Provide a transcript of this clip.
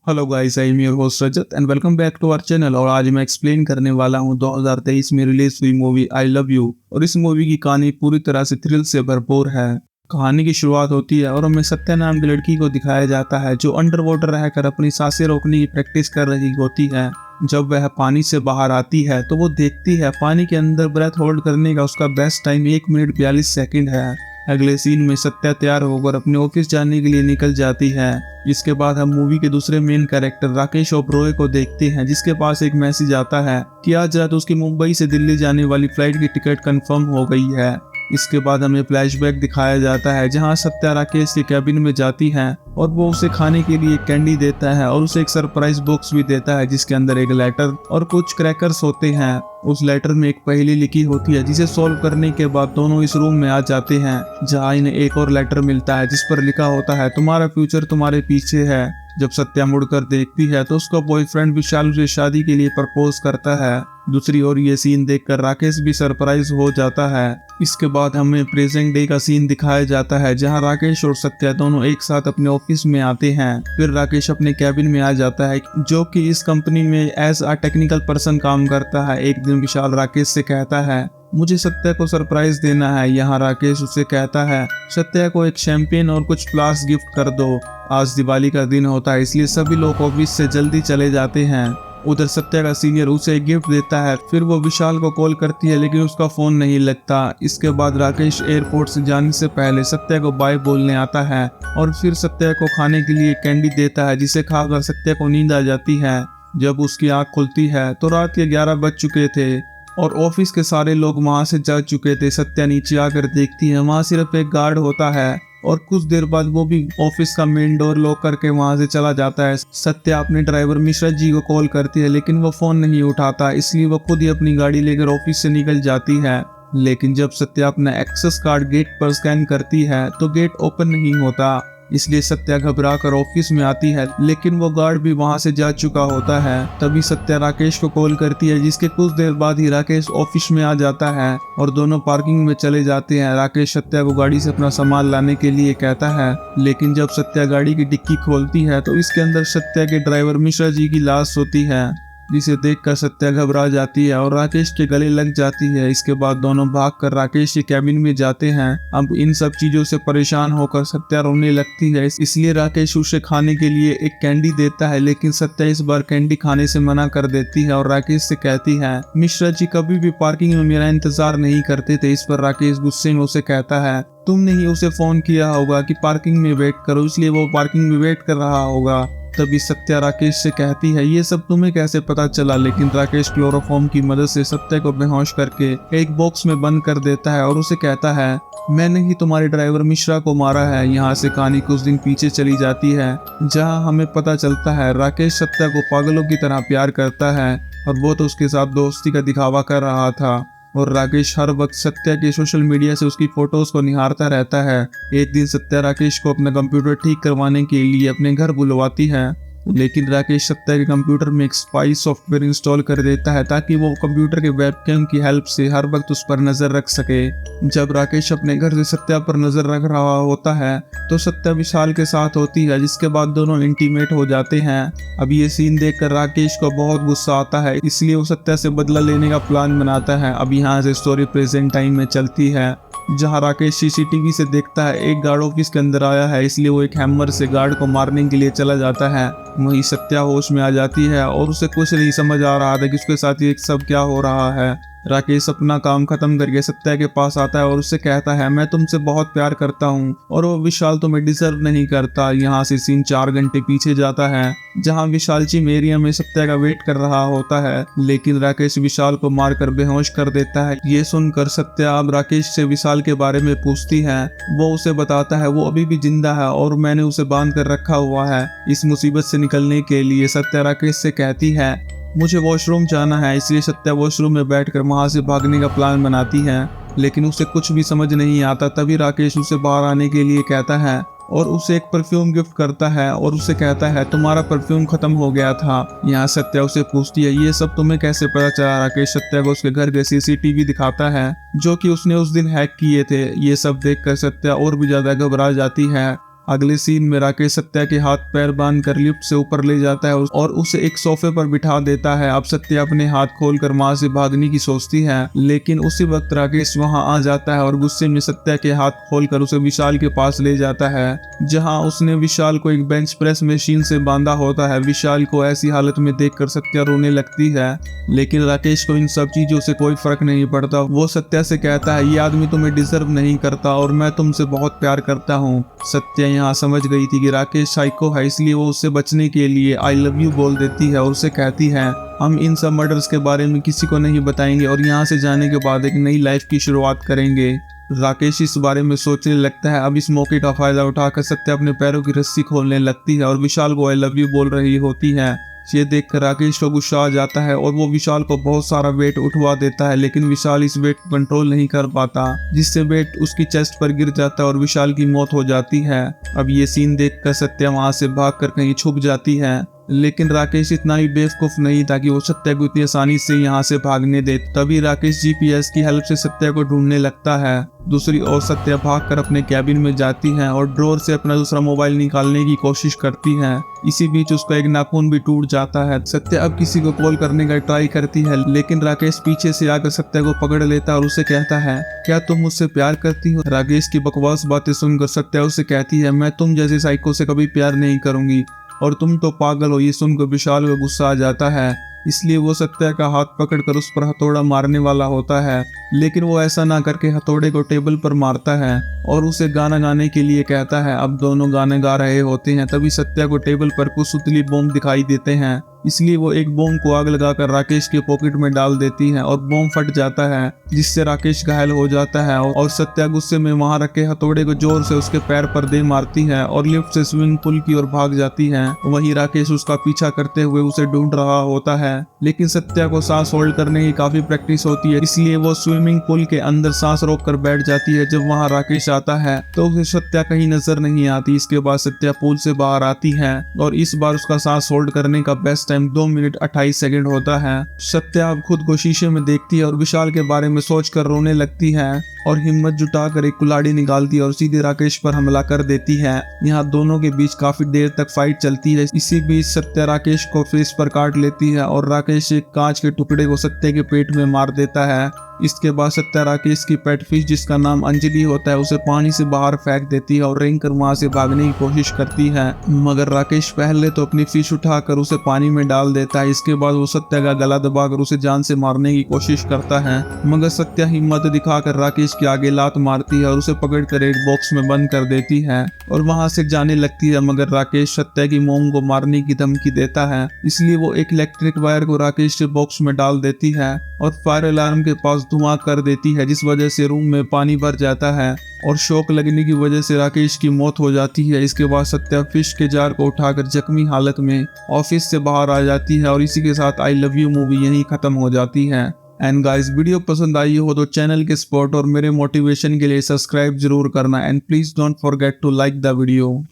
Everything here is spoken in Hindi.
Hello guys, I am your host Rajat and welcome back to our channel. और आज मैं एक्सप्लेन करने वाला हूं 2023 में रिलीज हुई मूवी आई लव यू। और इस मूवी की कहानी पूरी तरह से थ्रिल से भरपूर है। कहानी की शुरुआत होती है और हमें सत्या नाम की लड़की को दिखाया जाता है जो अंडर वाटर रहकर अपनी सांसें रोकने की प्रैक्टिस कर रही होती है। जब वह पानी से बाहर आती है तो वो देखती है पानी के अंदर ब्रेथ होल्ड करने का उसका बेस्ट टाइम 1 मिनट 42 सेकंड है। अगले सीन में सत्या तैयार होकर अपने ऑफिस जाने के लिए निकल जाती है। इसके बाद हम मूवी के दूसरे मेन कैरेक्टर राकेश ओबरॉय को देखते हैं जिसके पास एक मैसेज आता है कि आज रात उसकी मुंबई से दिल्ली जाने वाली फ्लाइट की टिकट कंफर्म हो गई है। इसके बाद हमें फ्लैशबैक दिखाया जाता है जहां सत्या राकेश के कैबिन में जाती है और वो उसे खाने के लिए कैंडी देता है और उसे एक सरप्राइज बॉक्स भी देता है जिसके अंदर एक लेटर और कुछ क्रैकर्स होते हैं। उस लेटर में एक पहेली लिखी होती है जिसे सॉल्व करने के बाद दोनों इस रूम में आ जाते हैं जहां इन्हें एक और लेटर मिलता है जिस पर लिखा होता है तुम्हारा फ्यूचर तुम्हारे पीछे है। जब सत्या मुड़कर देखती है तो उसका बॉयफ्रेंड विशाल उसे शादी के लिए प्रपोज करता है। दूसरी ओर ये सीन देखकर राकेश भी सरप्राइज हो जाता है। इसके बाद हमें प्रेजेंट डे का सीन दिखाया जाता है जहां राकेश और सत्या दोनों एक साथ अपने ऑफिस में आते हैं। फिर राकेश अपने कैबिन में आ जाता है जो कि इस कंपनी में एज अ टेक्निकल पर्सन काम करता है। एक दिन विशाल राकेश से कहता है मुझे सत्या को सरप्राइज देना है। यहाँ राकेश उसे कहता है सत्या को एक शैंपेन और कुछ फ्लास्क गिफ्ट कर दो। आज दिवाली का दिन होता है इसलिए सभी लोग ऑफिस से जल्दी चले जाते हैं। उधर सत्या का सीनियर उसे एक गिफ्ट देता है। फिर वो विशाल को कॉल करती है लेकिन उसका फोन नहीं लगता। इसके बाद राकेश एयरपोर्ट से जाने से पहले सत्या को बाय बोलने आता है और फिर सत्या को खाने के लिए कैंडी देता है जिसे खाकर सत्या को नींद आ जाती है। जब उसकी आंख खुलती है तो रात के 11 बज चुके थे और ऑफिस के सारे लोग वहां से जा चुके थे। सत्या नीचे आकर देखती है वहां सिर्फ एक गार्ड होता है और कुछ देर बाद वो भी ऑफिस का मेन डोर लॉक करके वहां से चला जाता है। सत्या अपने ड्राइवर मिश्रा जी को कॉल करती है लेकिन वो फोन नहीं उठाता इसलिए वो खुद ही अपनी गाड़ी लेकर ऑफिस से निकल जाती है। लेकिन जब सत्या अपना एक्सेस कार्ड गेट पर स्कैन करती है तो गेट ओपन नहीं होता इसलिए सत्या घबरा कर ऑफिस में आती है लेकिन वो गार्ड भी वहां से जा चुका होता है। तभी सत्या राकेश को कॉल करती है जिसके कुछ देर बाद ही राकेश ऑफिस में आ जाता है और दोनों पार्किंग में चले जाते हैं। राकेश सत्या को गाड़ी से अपना सामान लाने के लिए कहता है लेकिन जब सत्या गाड़ी की डिक्की खोलती है तो इसके अंदर सत्या के ड्राइवर मिश्रा जी की लाश होती है जिसे देखकर सत्या घबरा जाती है और राकेश के गले लग जाती है। इसके बाद दोनों भागकर राकेश के कैबिन में जाते हैं। अब इन सब चीजों से परेशान होकर सत्या रोने लगती है इसलिए राकेश उसे खाने के लिए एक कैंडी देता है लेकिन सत्या इस बार कैंडी खाने से मना कर देती है और राकेश से कहती है मिश्रा जी कभी भी पार्किंग में मेरा इंतजार नहीं करते थे। इस पर राकेश गुस्से में उसे कहता है तुमने ही उसे फोन किया होगा कि पार्किंग में वेट करो इसलिए वो पार्किंग में वेट कर रहा होगा। तभी सत्या राकेश से कहती है ये सब तुम्हें कैसे पता चला। लेकिन राकेश क्लोरोफॉर्म की मदद से सत्या को बेहोश करके एक बॉक्स में बंद कर देता है और उसे कहता है मैंने ही तुम्हारे ड्राइवर मिश्रा को मारा है। यहाँ से कहानी कुछ दिन पीछे चली जाती है जहाँ हमें पता चलता है राकेश सत्या को पागलों की तरह प्यार करता है और वो तो उसके साथ दोस्ती का दिखावा कर रहा था और राकेश हर वक्त सत्या के सोशल मीडिया से उसकी फोटोज को निहारता रहता है। एक दिन सत्या राकेश को अपना कंप्यूटर ठीक करवाने के लिए अपने घर बुलवाती है लेकिन राकेश सत्या के कंप्यूटर में एक स्पाई सॉफ्टवेयर इंस्टॉल कर देता है ताकि वो कंप्यूटर के वेबकैम की हेल्प से हर वक्त उस पर नजर रख सके। जब राकेश अपने घर से सत्या पर नजर रख रहा होता है तो सत्या विशाल के साथ होती है जिसके बाद दोनों इंटीमेट हो जाते हैं। अब ये सीन देखकर राकेश को बहुत गुस्सा आता है इसलिए वो सत्या से बदला लेने का प्लान बनाता है। अब यहाँ से स्टोरी प्रेजेंट टाइम में चलती है जहां राकेश सीसीटीवी से देखता है एक गार्ड ऑफिस के अंदर आया है इसलिए वो एक हैमर से गार्ड को मारने के लिए चला जाता है। वहीं सत्या होश में आ जाती है और उसे कुछ नहीं समझ आ रहा था कि उसके साथ ये सब क्या हो रहा है। राकेश अपना काम खत्म करके सत्या के पास आता है और उससे कहता है मैं तुमसे बहुत प्यार करता हूँ और वो विशाल तुम्हें डिजर्व नहीं करता। यहाँ से सीन 4 घंटे पीछे जाता है जहाँ विशाल जिम एरिया में सत्या का वेट कर रहा होता है लेकिन राकेश विशाल को मारकर बेहोश कर देता है। ये सुनकर सत्या अब राकेश से विशाल के बारे में पूछती है। वो उसे बताता है वो अभी भी जिंदा है और मैंने उसे बांध कर रखा हुआ है। इस मुसीबत से निकलने के लिए सत्या राकेश से कहती है मुझे वॉशरूम जाना है इसलिए सत्या वॉशरूम में बैठकर वहां से भागने का प्लान बनाती है लेकिन उसे कुछ भी समझ नहीं आता। तभी राकेश उसे बाहर आने के लिए कहता है और उसे एक परफ्यूम गिफ्ट करता है और उसे कहता है तुम्हारा परफ्यूम खत्म हो गया था। यहाँ सत्या उसे पूछती है ये सब तुम्हें कैसे पता चला। राकेश सत्या को उसके घर के सीसीटीवी दिखाता है जो कि उसने उस दिन हैक किए थे। ये सब देखकर सत्या और भी ज्यादा घबरा जाती है अगले सीन में राकेश सत्या के हाथ पैर बांध कर लिफ्ट से ऊपर ले जाता है और उसे एक सोफे पर बिठा देता है। अब सत्या अपने हाथ खोलकर वहां से भागने की सोचती है, लेकिन उसी वक्त राकेश वहां आ जाता है और गुस्से में सत्या के हाथ खोलकर उसे विशाल के पास ले जाता है, जहां उसने विशाल को एक बेंच प्रेस मशीन से बांधा होता है। विशाल को ऐसी हालत में देखकर सत्या रोने लगती है, लेकिन राकेश को इन सब चीजों से कोई फर्क नहीं पड़ता। वो सत्या से कहता है, ये आदमी तुम्हें डिजर्व नहीं करता और मैं तुमसे बहुत प्यार करता हूँ। सत्या यहाँ समझ गई थी कि राकेश साइको है, इसलिए वो उससे बचने के लिए आई लव यू बोल देती है और उसे कहती है, हम इन सब मर्डर्स के बारे में किसी को नहीं बताएंगे और यहाँ से जाने के बाद एक नई लाइफ की शुरुआत करेंगे। राकेश इस बारे में सोचने लगता है। अब इस मौके का फायदा उठाकर सत्या अपने पैरों की रस्सी खोलने लगती है और विशाल को आई लव यू बोल रही होती है। ये देखकर राकेश को गुस्सा आ जाता है और वो विशाल को बहुत सारा वेट उठवा देता है, लेकिन विशाल इस वेट को कंट्रोल नहीं कर पाता, जिससे वेट उसकी चेस्ट पर गिर जाता है और विशाल की मौत हो जाती है। अब ये सीन देखकर सत्या वहां से भागकर कहीं छुप जाती है, लेकिन राकेश इतना ही बेवकूफ नहीं था कि वो सत्या को इतनी आसानी से यहाँ से भागने दे। तभी राकेश जीपीएस की हेल्प से सत्या को ढूंढने लगता है। दूसरी ओर सत्या भागकर अपने कैबिन में जाती है और ड्रॉर से अपना दूसरा मोबाइल निकालने की कोशिश करती है। इसी बीच उसका एक नाखून भी टूट जाता है। सत्या अब किसी को कॉल करने का ट्राई करती है, लेकिन राकेश पीछे से आकर सत्या को पकड़ लेता है और उसे कहता है, क्या तुम मुझसे प्यार करती हो? राकेश की बकवास बातें सुनकर सत्या उसे कहती है, मैं तुम जैसे साइको से कभी प्यार नहीं करूंगी और तुम तो पागल हो। ये सुनकर विशाल को गुस्सा आ जाता है, इसलिए वो सत्या का हाथ पकड़कर उस पर हथौड़ा मारने वाला होता है, लेकिन वो ऐसा ना करके हथौड़े को टेबल पर मारता है और उसे गाना गाने के लिए कहता है। अब दोनों गाने गा रहे होते हैं, तभी सत्या को टेबल पर कुछ सुतली बॉम्ब दिखाई देते हैं, इसलिए वो एक बॉम्ब को आग लगाकर राकेश के पॉकेट में डाल देती है और बॉम्ब फट जाता है, जिससे राकेश घायल हो जाता है और सत्या गुस्से में वहां रखे हथौड़े को जोर से उसके पैर पर दे मारती है और लिफ्ट से स्विमिंग पूल की ओर भाग जाती है। वहीं राकेश उसका पीछा करते हुए उसे ढूंढ रहा होता है, लेकिन सत्या को सांस होल्ड करने की काफी प्रैक्टिस होती है, इसलिए वो स्विमिंग पूल के अंदर सांस रोककर बैठ जाती है। जब वहां राकेश आता है तो उसे सत्या कहीं नजर नहीं आती। इसके बाद सत्या पूल से बाहर आती है और इस बार उसका सांस होल्ड करने का बेस्ट टाइम 2 मिनट 28 सेकंड होता है। सत्या अब खुद को शीशे में देखती है और विशाल के बारे में सोचकर रोने लगती है और हिम्मत जुटाकर एक कुल्हाड़ी निकालती है और सीधे राकेश पर हमला कर देती है। यहाँ दोनों के बीच काफी देर तक फाइट चलती है। इसी बीच सत्या राकेश को फेस पर काट लेती है और राकेश एक कांच के टुकड़े को सत्या के पेट में मार देता है। इसके बाद सत्या राकेश की पेट फिश, जिसका नाम अंजलि होता है, उसे पानी से बाहर फेंक देती है और रेंग कर वहां से भागने की कोशिश करती है, मगर राकेश पहले तो अपनी फिश उठाकर उसे पानी में डाल देता है। इसके बाद वो सत्या का गला दबाकर उसे जान से मारने की कोशिश करता है, मगर सत्या हिम्मत दिखाकर राकेश के आगे लात मारती है और उसे पकड़कर एक बॉक्स में बंद कर देती है और वहां से जाने लगती है। मगर राकेश सत्या की मोम को मारने की धमकी देता है, इसलिए वो एक इलेक्ट्रिक वायर को राकेश के बॉक्स में डाल देती है और फायर अलार्म के पास धुआं कर देती है, जिस वजह से रूम में पानी भर जाता है और शॉक लगने की वजह से राकेश की मौत हो जाती है। इसके बाद सत्या फिश के जार को उठाकर जख्मी हालत में ऑफिस से बाहर आ जाती है और इसी के साथ आई लव यू मूवी यहीं खत्म हो जाती है। एंड गाइस, वीडियो पसंद आई हो तो चैनल के सपोर्ट और मेरे मोटिवेशन के लिए सब्सक्राइब जरूर करना and please don't forget to like the video.